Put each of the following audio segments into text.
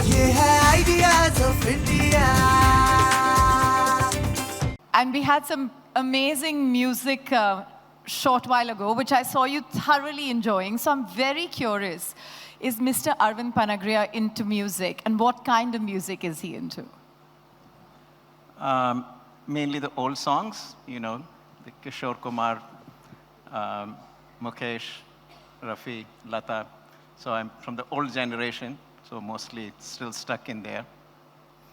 ये है ideas of India. And we had some amazing music short while ago, which I saw you thoroughly enjoying. So I'm very curious, is Mr. Arvind Panagariya into music? And what kind of music is he into? Mainly the old songs, you know, the Kishore Kumar, Mukesh, Rafi, Lata. So I'm from the old generation, so mostly it's still stuck in there.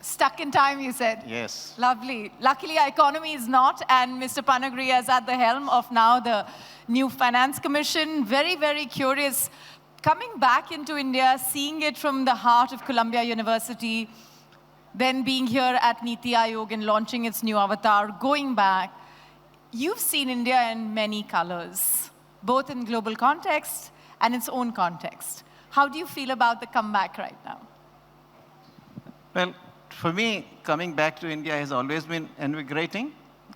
Stuck in time, you said? Yes. Lovely. Luckily, our economy is not, and Mr. Panagariya is at the helm of now the new Finance Commission. Very, very curious. Coming back into India, seeing it from the heart of Columbia University, then being here at Niti Aayog and launching its new avatar, going back, you've seen India in many colors, both in global context and its own context. How do you feel about the comeback right now? Well, for me, coming back to India has always been invigorating,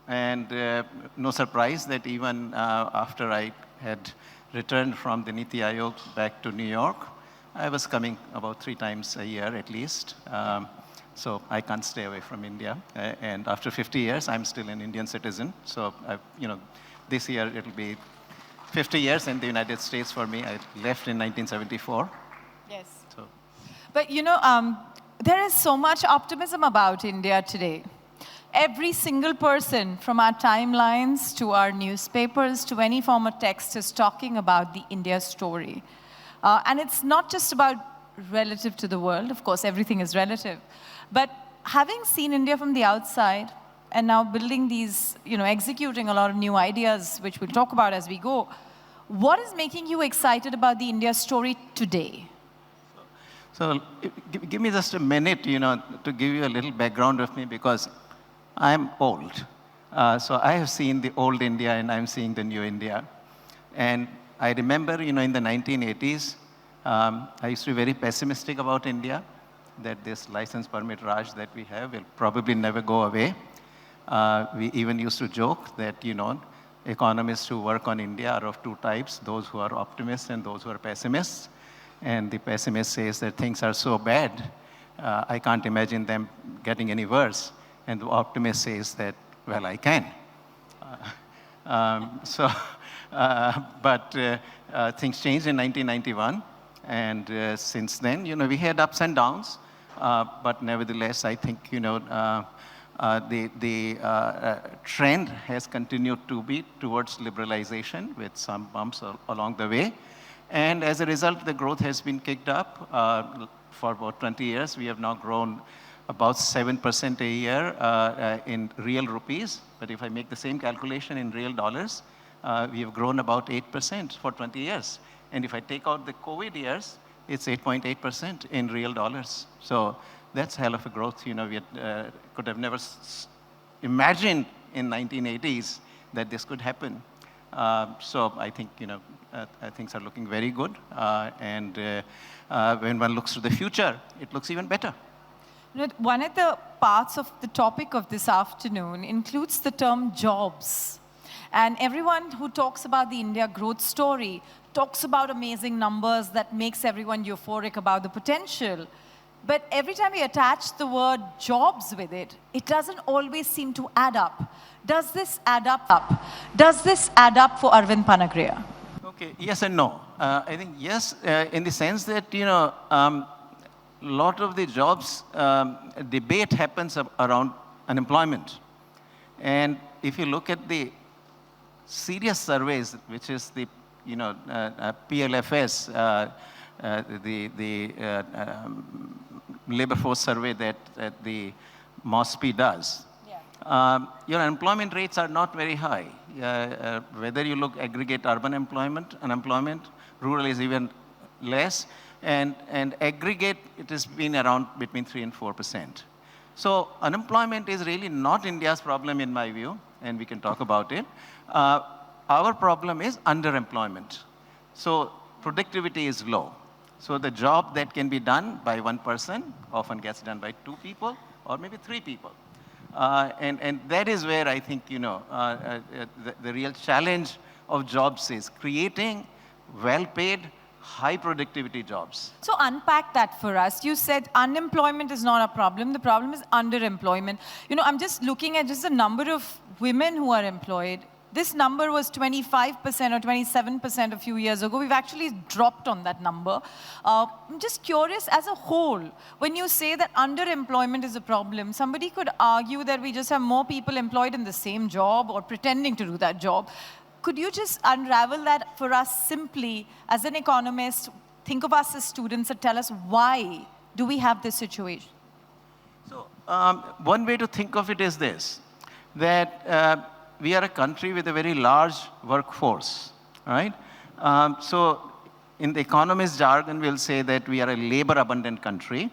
and no surprise that even after I had returned from the Niti Aayog back to New York, I was coming about 3 times a year at least. So I can't stay away from India. And after 50 years, I'm still an Indian citizen. So, this year it'll be 50 years in the United States for me. I left in 1974. Yes. So. But there is so much optimism about India today. Every single person, from our timelines to our newspapers to any form of text, is talking about the India story. And it's not just about relative to the world. Of course, everything is relative. But having seen India from the outside and now building these, executing a lot of new ideas, which we'll talk about as we go, what is making you excited about the India story today? So give me just a minute, to give you a little background of me, because I'm old. So I have seen the old India and I'm seeing the new India. And I remember, in the 1980s, I used to be very pessimistic about India, that this license permit Raj that we have will probably never go away. We even used to joke that, economists who work on India are of 2 types, those who are optimists and those who are pessimists. And the pessimist says that things are so bad, I can't imagine them getting any worse. And the optimist says that, well, I can. But things changed in 1991. And since then, we had ups and downs. But nevertheless, I think, the trend has continued to be towards liberalization with some bumps along the way. And as a result, the growth has been kicked up. For about 20 years, we have now grown about 7% a year in real rupees. But if I make the same calculation in real dollars, we have grown about 8% for 20 years. And if I take out the COVID years, it's 8.8% in real dollars. So that's hell of a growth. We could have never imagined in 1980s that this could happen. So I think, things are looking very good. And when one looks to the future, it looks even better. One of the parts of the topic of this afternoon includes the term jobs. And everyone who talks about the India growth story talks about amazing numbers that makes everyone euphoric about the potential. But every time we attach the word jobs with it, it doesn't always seem to add up. Does this add up? Does this add up for Arvind Panagariya? Okay, yes and no. I think yes, in the sense that, lot of the jobs debate happens around unemployment. And if you look at the serious surveys, which is the, PLFS, the labor force survey that the MOSPI does, your unemployment rates are not very high. Whether you look aggregate urban unemployment, rural is even less, and aggregate it has been around between 3 and 4%. So unemployment is really not India's problem in my view, and we can talk about it. Our problem is underemployment. So productivity is low. So the job that can be done by 1 person often gets done by 2 people or maybe 3 people. And that is where I think, the real challenge of jobs is creating well-paid, high productivity jobs. So unpack that for us. You said unemployment is not a problem. The problem is underemployment. You know, I'm just looking at just the number of women who are employed. This number was 25% or 27% a few years ago. We've actually dropped on that number. I'm just curious, as a whole, when you say that underemployment is a problem, somebody could argue that we just have more people employed in the same job or pretending to do that job. Could you just unravel that for us simply, as an economist, think of us as students and tell us why do we have this situation? So one way to think of it is this, that we are a country with a very large workforce, right? So in the economist jargon, we'll say that we are a labor-abundant country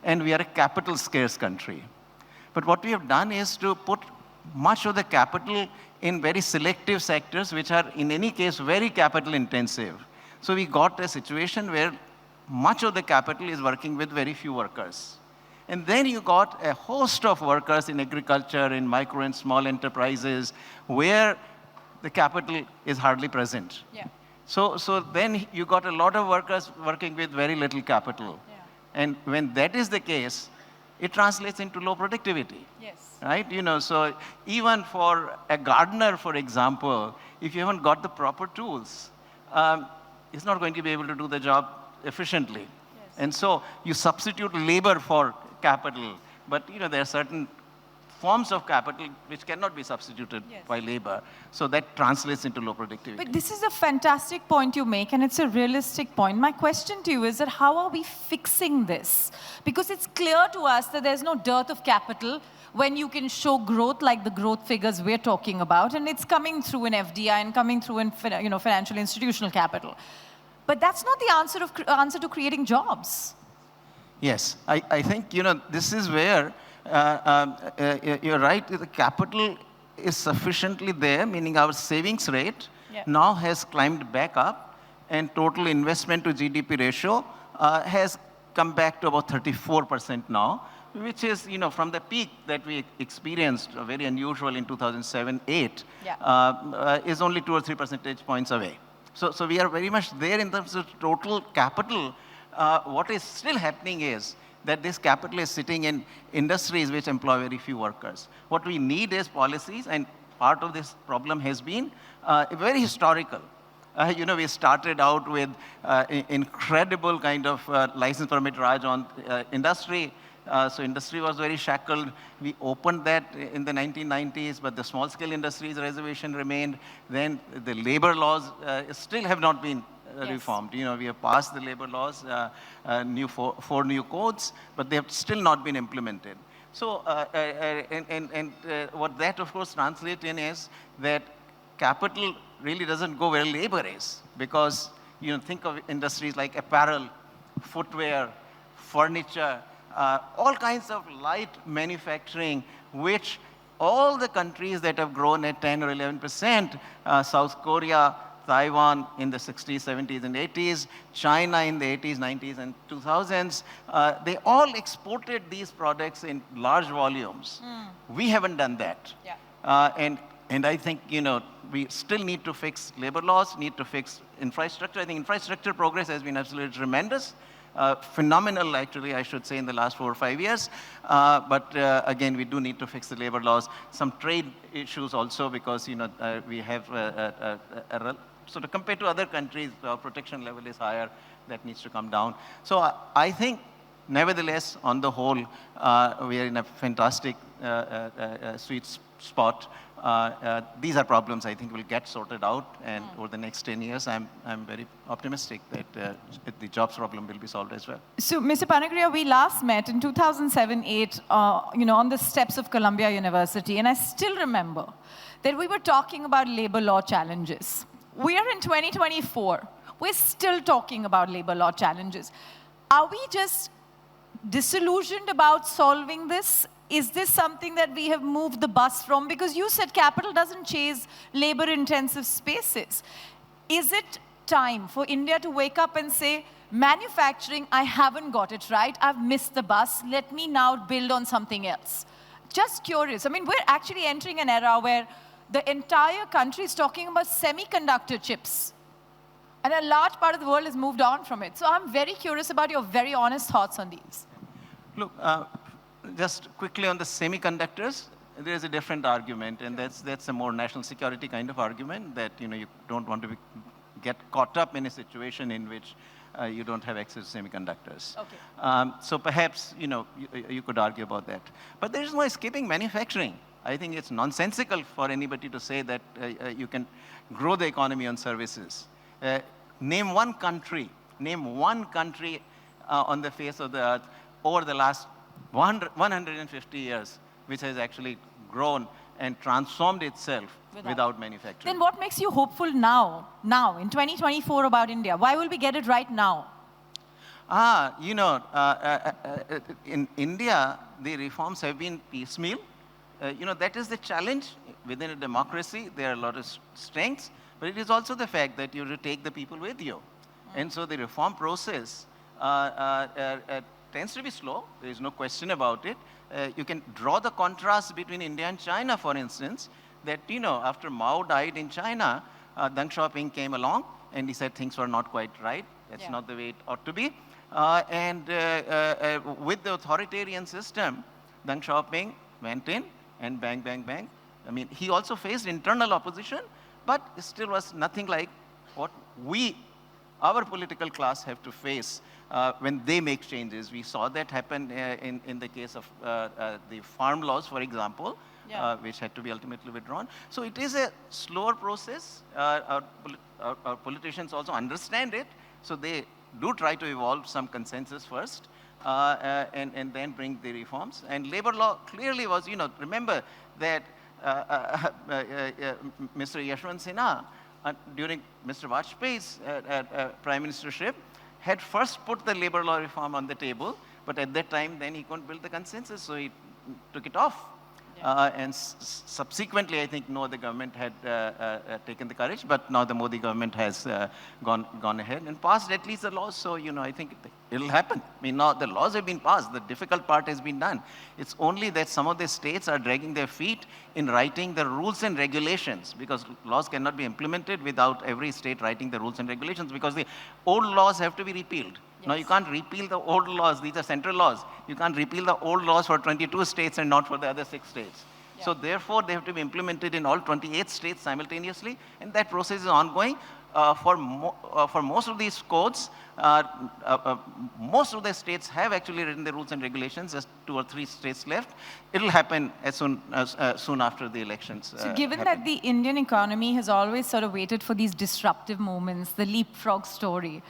and we are a capital-scarce country. But what we have done is to put much of the capital in very selective sectors, which are in any case very capital-intensive. So we got a situation where much of the capital is working with very few workers. And then you got a host of workers in agriculture, in micro and small enterprises, where the capital is hardly present. Yeah. So then you got a lot of workers working with very little capital. Yeah. And when that is the case, it translates into low productivity. Yes. Right? You know, so even for a gardener, for example, if you haven't got the proper tools, he's not going to be able to do the job efficiently. Yes. And so you substitute labor for capital, but you know, there are certain forms of capital which cannot be substituted Yes. by labor. So that translates into low productivity. But this is a fantastic point you make, and it's a realistic point. My question to you is that how are we fixing this? Because it's clear to us that there's no dearth of capital when you can show growth like the growth figures we're talking about, and it's coming through in FDI and coming through in financial institutional capital. But that's not the answer to creating jobs. Yes, I think, you know, this is where you're right, the capital is sufficiently there, meaning our savings rate now has climbed back up, and total investment to GDP ratio has come back to about 34% now, which is, you know, from the peak that we experienced, very unusual in 2007-8, is only 2 or 3 percentage points away. So we are very much there in terms of total capital. What is still happening is that this capital is sitting in industries which employ very few workers. What we need is policies, and part of this problem has been very historical. You know, we started out with incredible kind of license permit Raj on industry. So industry was very shackled. We opened that in the 1990s, but the small scale industries reservation remained. Then the labor laws still have not been reformed. You know, we have passed the labor laws, four new codes, but they have still not been implemented. So, what that of course translates in is that capital really doesn't go where labor is, because, you know, think of industries like apparel, footwear, furniture, all kinds of light manufacturing, which all the countries that have grown at 10 or 11%, South Korea, Taiwan in the 60s, 70s, and 80s, China in the 80s, 90s, and 2000s, they all exported these products in large volumes. We haven't done that. Yeah. And I think, you know, we still need to fix labor laws, need to fix infrastructure. I think infrastructure progress has been absolutely tremendous. Phenomenal, actually, I should say, in the last 4 or 5 years. But again, we do need to fix the labor laws. Some trade issues also, because, you know, we have so to compare to other countries, our protection level is higher. That needs to come down. So I think, nevertheless, on the whole, we are in a fantastic sweet spot. These are problems I think will get sorted out, and over the next 10 years, I'm very optimistic that the jobs problem will be solved as well. So, Mr. Panagariya, we last met in 2007-8, on the steps of Columbia University, and I still remember that we were talking about labor law challenges. We are in 2024. We're still talking about labor law challenges. Are we just disillusioned about solving this? Is this something that we have moved the bus from? Because you said capital doesn't chase labor-intensive spaces. Is it time for India to wake up and say, manufacturing, I haven't got it right, I've missed the bus, let me now build on something else? Just curious. I mean, we're actually entering an era where the entire country is talking about semiconductor chips. And a large part of the world has moved on from it. So I'm very curious about your very honest thoughts on these. Look, just quickly on the semiconductors, there is a different argument, and that's a more national security kind of argument that you don't want to get caught up in a situation in which you don't have access to semiconductors. Okay. So perhaps you could argue about that. But there is no escaping manufacturing. I think it's nonsensical for anybody to say that you can grow the economy on services. Name one country on the face of the earth over the last 150 years which has actually grown and transformed itself without manufacturing. Then what makes you hopeful now, in 2024 about India? Why will we get it right now? In India, the reforms have been piecemeal. That is the challenge. Within a democracy, there are a lot of strengths, but it is also the fact that you have to take the people with you. And so the reform process tends to be slow. There is no question about it. You can draw the contrast between India and China, for instance, that, after Mao died in China, Deng Xiaoping came along and he said things were not quite right. That's not the way it ought to be. And with the authoritarian system, Deng Xiaoping went in and bang, bang, bang. I mean, he also faced internal opposition, but it still was nothing like what our political class have to face when they make changes. We saw that happen in the case of the farm laws, for example, which had to be ultimately withdrawn. So it is a slower process. Our politicians also understand it, so they do try to evolve some consensus first, and then bring the reforms. And labor law clearly was, remember that Mr. Yashwant Sinha, during Mr. Vajpayee's prime ministership, had first put the labor law reform on the table, but at that time, then he couldn't build the consensus, so he took it off. And subsequently, I think no other government had taken the courage, but now the Modi government has gone ahead and passed at least the laws. So, I think it'll happen. I mean, now the laws have been passed. The difficult part has been done. It's only that some of the states are dragging their feet in writing the rules and regulations, because laws cannot be implemented without every state writing the rules and regulations, because the old laws have to be repealed. Yes. Now, you can't repeal the old laws. These are central laws. You can't repeal the old laws for 22 states and not for the other 6 states. Yeah. So therefore, they have to be implemented in all 28 states simultaneously, and that process is ongoing. For most of these codes, most of the states have actually written the rules and regulations. Just 2 or 3 states left. It'll happen as soon after the elections. So given that the Indian economy has always sort of waited for these disruptive moments, the leapfrog story,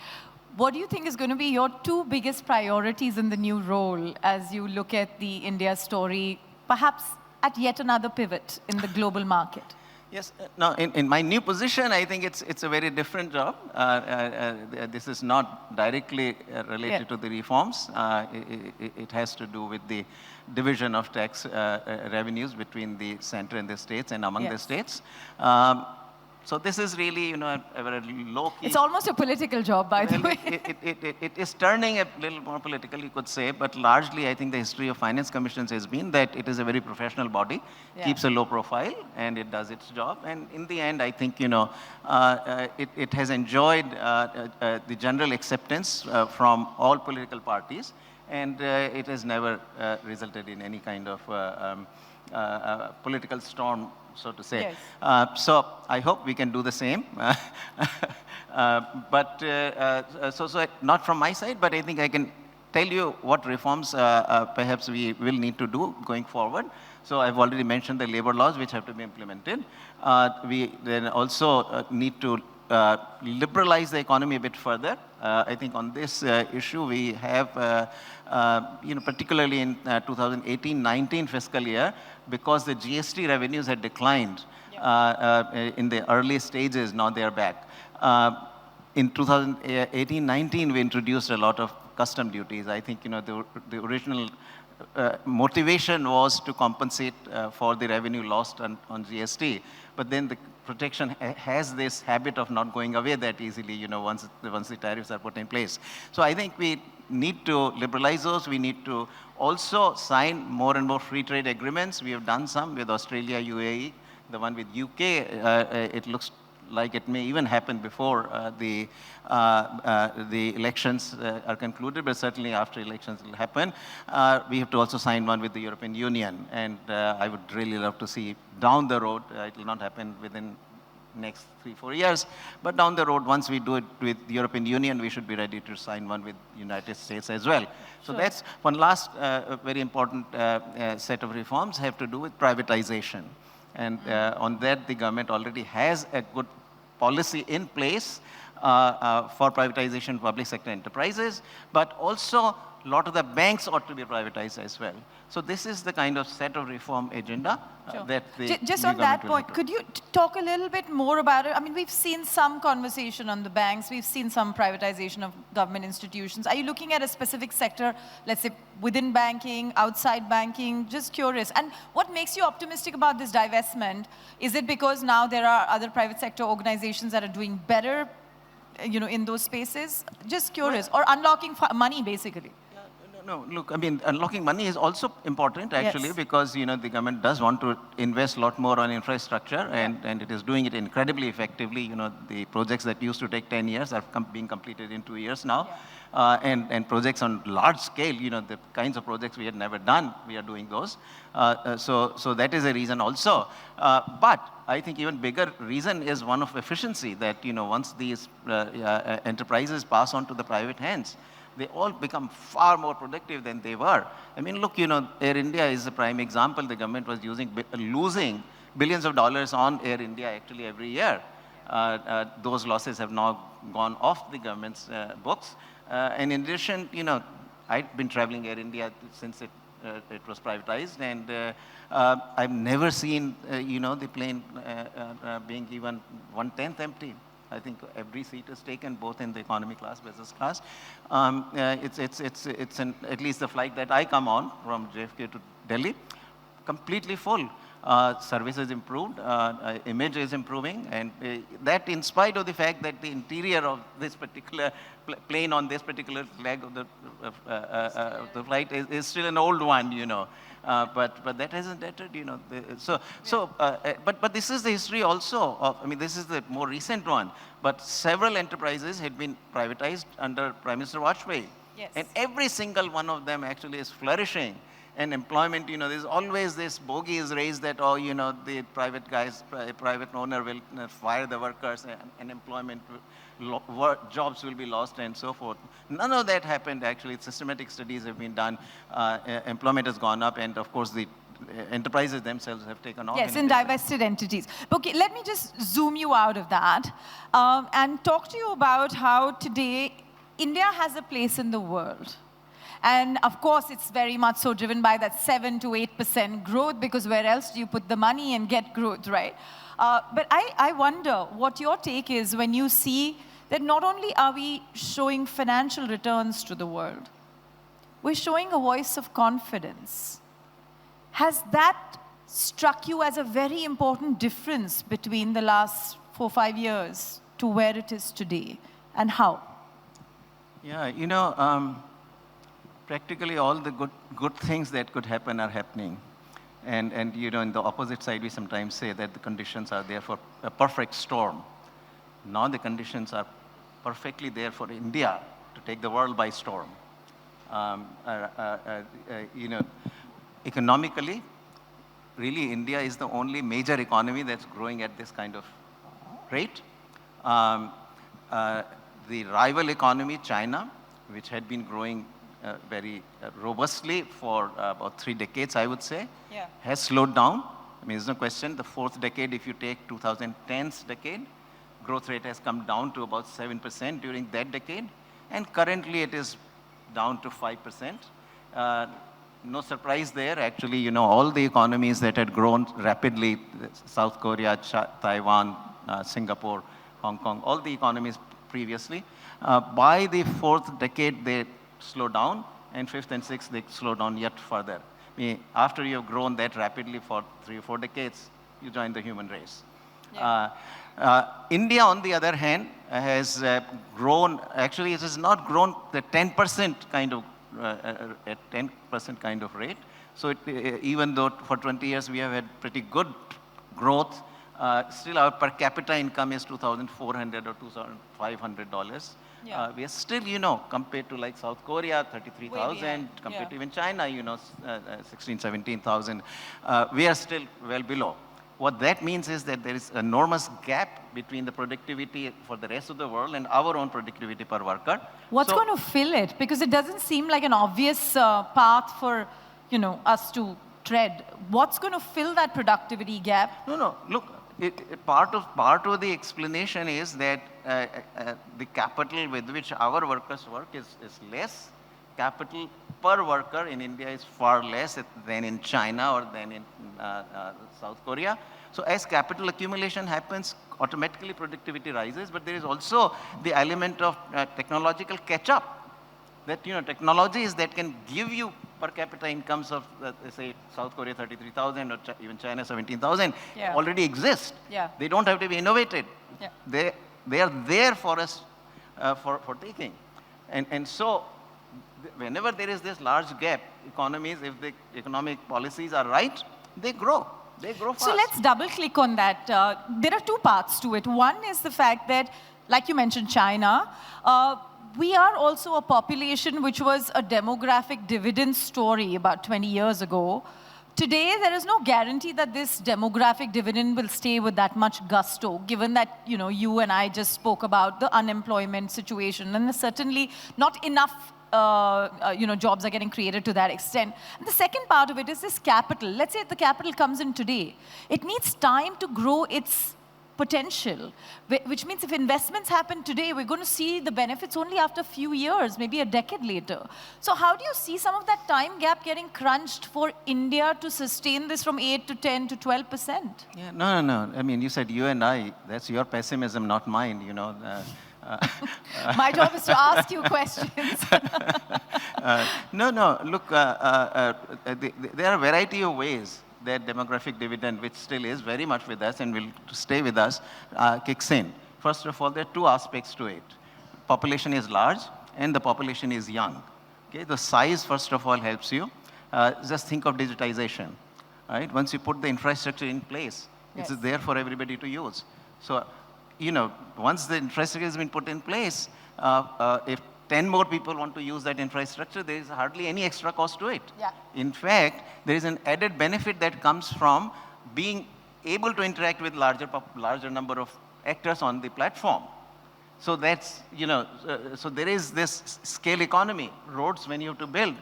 what do you think is going to be your 2 biggest priorities in the new role as you look at the India story, perhaps at yet another pivot in the global market? Yes. Now, in my new position, I think it's a very different job. This is not directly related to the reforms. It has to do with the division of tax revenues between the center and the states and among the states. So this is really, a very low-key. It's almost a political job, by the way. It is turning a little more political, you could say, but largely I think the history of finance commissions has been that it is a very professional body, keeps a low profile, and it does its job. And in the end, I think, it has enjoyed the general acceptance from all political parties, and it has never resulted in any kind of political storm, so to say. Yes. So I hope we can do the same. So not from my side, but I think I can tell you what reforms perhaps we will need to do going forward. So I've already mentioned the labor laws which have to be implemented. We then also need to liberalize the economy a bit further. I think on this issue we have, particularly in 2018-19 fiscal year, because the GST revenues had declined in the early stages, now they are back. In 2018-19, we introduced a lot of custom duties. I think, the original motivation was to compensate for the revenue lost on GST. But then the protection has this habit of not going away that easily, once the tariffs are put in place. So I think we need to liberalize those. We need to also sign more and more free trade agreements. We have done some with Australia, UAE. The one with UK, it looks like it may even happen before the elections are concluded, but certainly after elections it will happen. We have to also sign one with the European Union, and I would really love to see down the road, it will not happen within next 3-4 years, but down the road, once we do it with the European Union, we should be ready to sign one with United States as well. So that's one last very important set of reforms have to do with privatization. And on that, the government already has a good policy in place for privatization of public sector enterprises, but also a lot of the banks ought to be privatized as well. So this is the kind of set of reform agenda that the Just new on that government will point, have to- could you talk a little bit more about it? I mean, we've seen some conversation on the banks. We've seen some privatization of government institutions. Are you looking at a specific sector, let's say within banking, outside banking? Just curious. And what makes you optimistic about this divestment? Is it because now there are other private sector organizations that are doing better, in those spaces? Just curious. Or unlocking money, basically. No, look, I mean, unlocking money is also important, actually, Yes. because, the government does want to invest a lot more on infrastructure, and it is doing it incredibly effectively. The projects that used to take 10 years are being completed in 2 years now. And projects on large scale, the kinds of projects we had never done, we are doing those. So that is a reason also. But I think even bigger reason is one of efficiency, that, once these enterprises pass on to the private hands, they all become far more productive than they were. I mean, look, Air India is a prime example. The government was losing billions of dollars on Air India actually every year. Those losses have now gone off the government's books. And in addition, I've been traveling Air India since it was privatized, and I've never seen, the plane being even 1/10 empty. I think every seat is taken, both in the economy class, business class. It's at least the flight that I come on from JFK to Delhi, completely full. Service is improved, image is improving, and that in spite of the fact that the interior of this particular plane on this particular leg of the flight is still an old one, but that hasn't deterred, But this is the history also of, I mean, this is the more recent one, but several enterprises had been privatized under Prime Minister Vajpayee. Yes. And every single one of them actually is flourishing. And employment, there's always this bogey is raised that, the private owner will fire the workers, and employment, jobs will be lost and so forth. None of that happened, actually. Systematic studies have been done. Employment has gone up, and of course, the enterprises themselves have taken off. Yes, in divested entities. Okay, let me just zoom you out of that and talk to you about how today India has a place in the world. And of course, it's very much so driven by that 7 to 8% growth, because where else do you put the money and get growth, right? But I wonder what your take is when you see that not only are we showing financial returns to the world, we're showing a voice of confidence. Has that struck you as a very important difference between the last 4 or 5 years to where it is today, and how? Yeah, practically all the good things that could happen are happening. And in the opposite side, we sometimes say that the conditions are there for a perfect storm. Now the conditions are perfectly there for India to take the world by storm. Economically, really, India is the only major economy that's growing at this kind of rate. The rival economy, China, which had been growing very robustly for about 3 decades, I would say, has slowed down. I mean, there's no question. The 4th decade, if you take 2010's decade, growth rate has come down to about 7% during that decade. And currently, it is down to 5%. No surprise there. Actually, all the economies that had grown rapidly, South Korea, Taiwan, Singapore, Hong Kong, all the economies previously, by the 4th decade, they slow down, and 5th and 6th, they slow down yet further. I mean, after you have grown that rapidly for 3 or 4 decades, you join the human race. Yeah. India, on the other hand, has grown, actually it has not grown the 10% kind of, at 10% kind of rate. So even though for 20 years we have had pretty good growth, Still our per capita income is $2,400 or $2,500. Yeah. We are still, compared to like South Korea, 33,000, compared to even China, 16, 17,000, we are still well below. What that means is that there is enormous gap between the productivity for the rest of the world and our own productivity per worker. What's going to fill it? Because it doesn't seem like an obvious path for, us to tread. What's going to fill that productivity gap? No. Look, part of the explanation is that the capital with which our workers work is less. Capital per worker in India is far less than in China or than in South Korea. So as capital accumulation happens, automatically productivity rises, but there is also the element of technological catch-up. That, technologies that can give you per capita incomes of, say, South Korea 33,000 or even China 17,000 already exist. Yeah. They don't have to be innovated. Yeah. They are there for us for taking. And so whenever there is this large gap, economies, if the economic policies are right, they grow. They grow fast. So let's double click on that. There are two parts to it. One is the fact that, like you mentioned, China, we are also a population which was a demographic dividend story about 20 years ago. Today, there is no guarantee that this demographic dividend will stay with that much gusto, given that, you and I just spoke about the unemployment situation, and there's certainly not enough jobs are getting created to that extent. And the second part of it is this capital. Let's say if the capital comes in today, it needs time to grow its potential, which means if investments happen today, we're going to see the benefits only after a few years, maybe a decade later. So how do you see some of that time gap getting crunched for India to sustain this from 8 to 10 to 12%? Yeah, no. I mean, you said you and I, that's your pessimism, not mine, My job is to ask you questions. No. Look, there are a variety of ways that demographic dividend, which still is very much with us and will stay with us, kicks in. First of all, there are two aspects to it. Population is large and the population is young. Okay, the size, first of all, helps you. Just think of digitization, right? Once you put the infrastructure in place, it's there for everybody to use. So, once the infrastructure has been put in place, if 10 more people want to use that infrastructure, there is hardly any extra cost to it. Yeah. In fact, there is an added benefit that comes from being able to interact with larger number of actors on the platform. So that's, so there is this scale economy. Roads, when you have to build,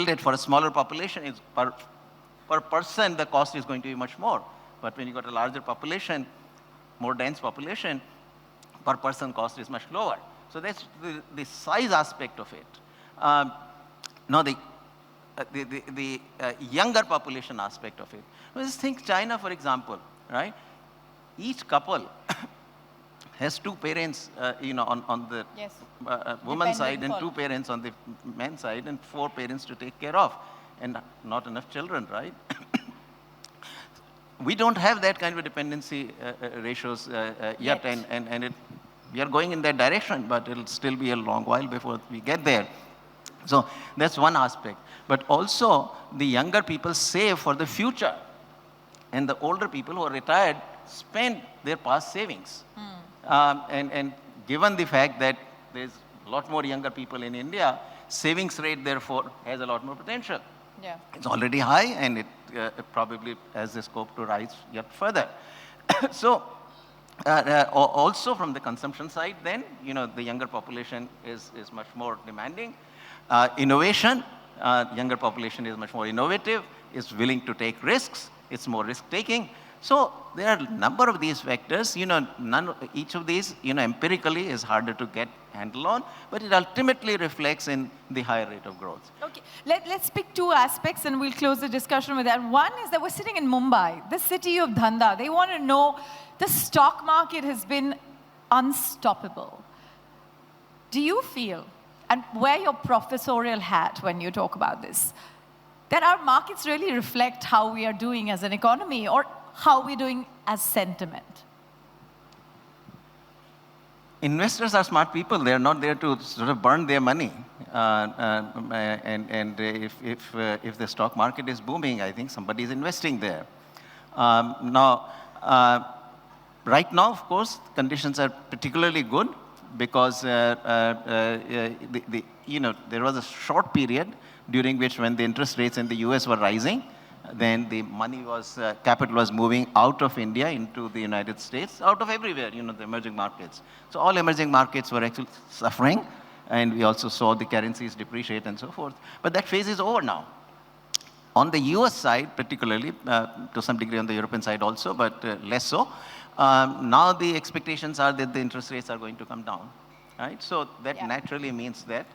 it for a smaller population, it's per person, the cost is going to be much more. But when you got a larger population, more dense population, per person cost is much lower. So that's the size aspect of it. Now the younger population aspect of it. Just think China, for example, right? Each couple has two parents, on the woman's side, and two parents on the men's side, and four parents to take care of, and not enough children, right? We don't have that kind of dependency ratios yet, and we are going in that direction, but it'll still be a long while before we get there. So that's one aspect. But also, the younger people save for the future, and the older people who are retired spend their past savings. And given the fact that there's a lot more younger people in India, savings rate, therefore, has a lot more potential. Yeah. It's already high, and it probably has the scope to rise yet further. So, also from the consumption side, then, the younger population is much more demanding. Innovation, younger population is much more innovative, is willing to take risks, it's more risk-taking. So there are a number of these factors, each of these, empirically is harder to get handle on, but it ultimately reflects in the higher rate of growth. Okay, let's pick two aspects and we'll close the discussion with that. One is that we're sitting in Mumbai, the city of Dhanda. They want to know, the stock market has been unstoppable. Do you feel, and wear your professorial hat when you talk about this, that our markets really reflect how we are doing as an economy or how we're doing as sentiment? Investors are smart people. They're not there to sort of burn their money. And if the stock market is booming, I think somebody is investing there. Now, right now, of course, conditions are particularly good because there was a short period during which when the interest rates in the US were rising, then the money was, capital was moving out of India into the United States, out of everywhere, the emerging markets. So all emerging markets were actually suffering, and we also saw the currencies depreciate and so forth. But that phase is over now. On the US side, particularly, to some degree on the European side also, but less so, now the expectations are that the interest rates are going to come down, right? So that naturally means that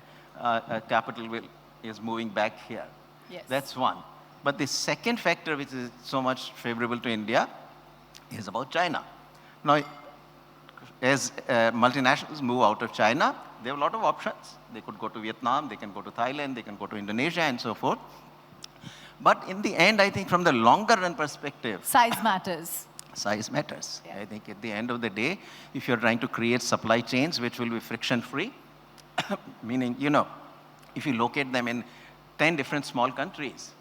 capital is moving back here. Yes. That's one. But the second factor, which is so much favorable to India, is about China. Now, as multinationals move out of China, they have a lot of options. They could go to Vietnam, they can go to Thailand, they can go to Indonesia, and so forth. But in the end, I think from the longer run perspective, size matters. Size matters. Yeah. I think at the end of the day, if you're trying to create supply chains which will be friction-free, meaning, if you locate them in 10 different small countries,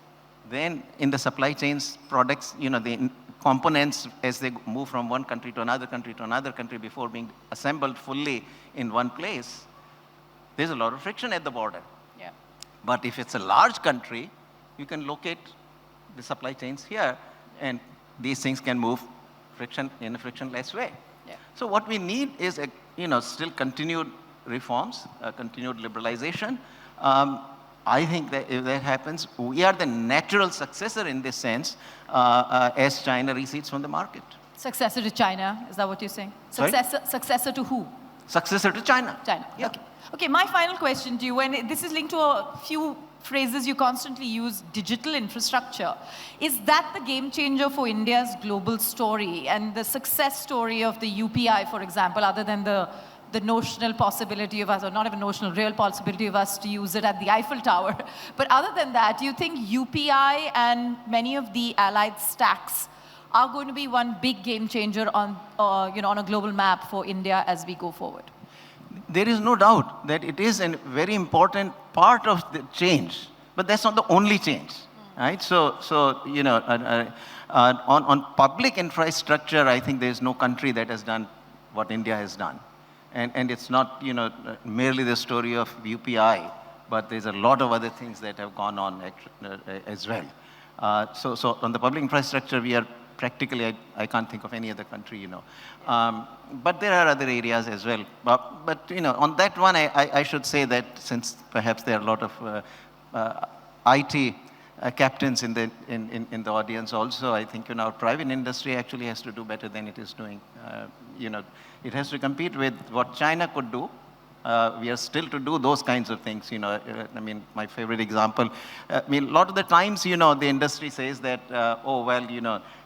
then in the supply chains, products, the components as they move from one country to another country to another country before being assembled fully in one place, there's a lot of friction at the border. Yeah. But if it's a large country, you can locate the supply chains here, and these things can move in a frictionless way. Yeah. So what we need is, still continued reforms, continued liberalization. I think that if that happens, we are the natural successor in this sense as China recedes from the market. Successor to China, is that what you're saying? Sorry? Successor to who? Successor to China. China. Yeah. Okay. Okay, my final question to you, and this is linked to a few phrases you constantly use, digital infrastructure. Is that the game changer for India's global story and the success story of the UPI, for example, other than the notional possibility of us, or not even notional, real possibility of us to use it at the Eiffel Tower. But other than that, do you think UPI and many of the allied stacks are going to be one big game changer on a global map for India as we go forward? There is no doubt that it is a very important part of the change, but that's not the only change, right? So on public infrastructure, I think there is no country that has done what India has done. And it's not, merely the story of UPI, but there's a lot of other things that have gone on as well. So on the public infrastructure, we are practically, I can't think of any other country, But there are other areas as well. But on that one, I should say that since perhaps there are a lot of IT captains in the audience also, I think our private industry actually has to do better than it is doing. It has to compete with what China could do. We are still to do those kinds of things, my favorite example. A lot of the times, the industry says that,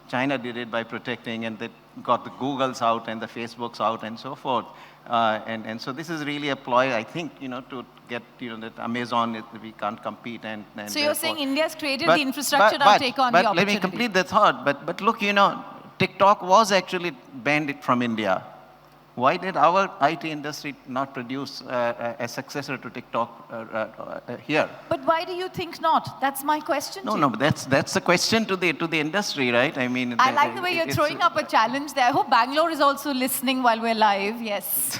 China did it by protecting, and they got the Googles out and the Facebooks out and so forth. And so this is really a ploy, I think, to get, that Amazon, we can't compete. So you're saying India's created the infrastructure, now take on the opportunity. But let me complete the thought. But look, TikTok was actually banned from India. Why did our IT industry not produce a successor to TikTok here? But why do you think not? That's my question. No, but that's the question to the industry, right? I like the way you're throwing up a challenge there. I hope Bangalore is also listening while we're live. Yes.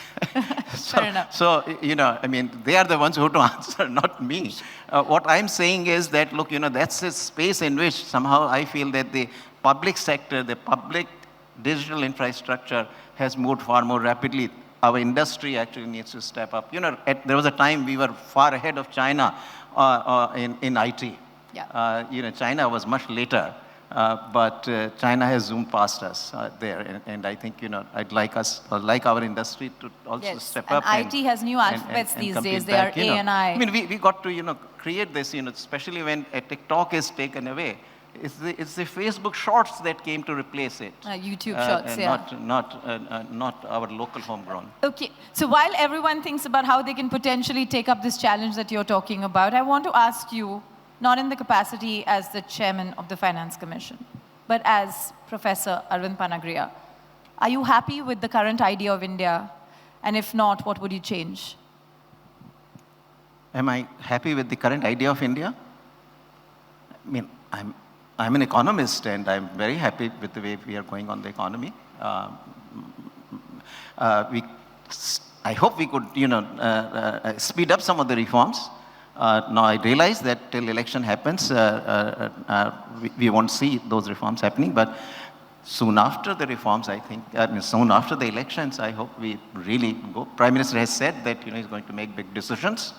Fair enough. So they are the ones who have to answer, not me. What I'm saying is that, look, that's a space in which somehow I feel that the public sector, the public digital infrastructure has moved far more rapidly. Our industry actually needs to step up. There was a time we were far ahead of China in IT. Yeah. China was much later, but China has zoomed past us there. And I think, I'd like our industry to also step up. And IT has new alphabets these days. They are A and I. We got to, create this, especially when a TikTok is taken away. It's the Facebook Shorts that came to replace it. YouTube Shorts, Not our local homegrown. Okay, so while everyone thinks about how they can potentially take up this challenge that you're talking about, I want to ask you, not in the capacity as the chairman of the Finance Commission, but as Professor Arvind Panagariya, are you happy with the current idea of India? And if not, what would you change? Am I happy with the current idea of India? I'm an economist, and I'm very happy with the way we are going on the economy. I hope we could, speed up some of the reforms. Now I realize that till election happens, we won't see those reforms happening. But soon after the reforms, I think, soon after the elections, I hope we really go. Prime Minister has said that he's going to make big decisions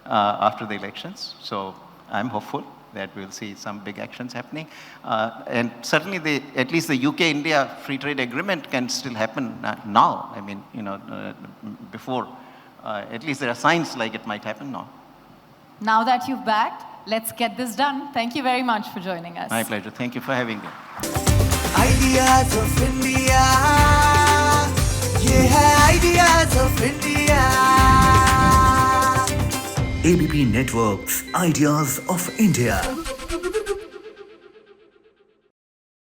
after the elections. So I'm hopeful that we'll see some big actions happening. And certainly, at least the UK-India free trade agreement can still happen now. I mean, before, at least there are signs like it might happen now. Now that you've backed, let's get this done. Thank you very much for joining us. My pleasure. Thank you for having me. Ideas of India, ये है Ideas of India. ABP Networks, Ideas of India.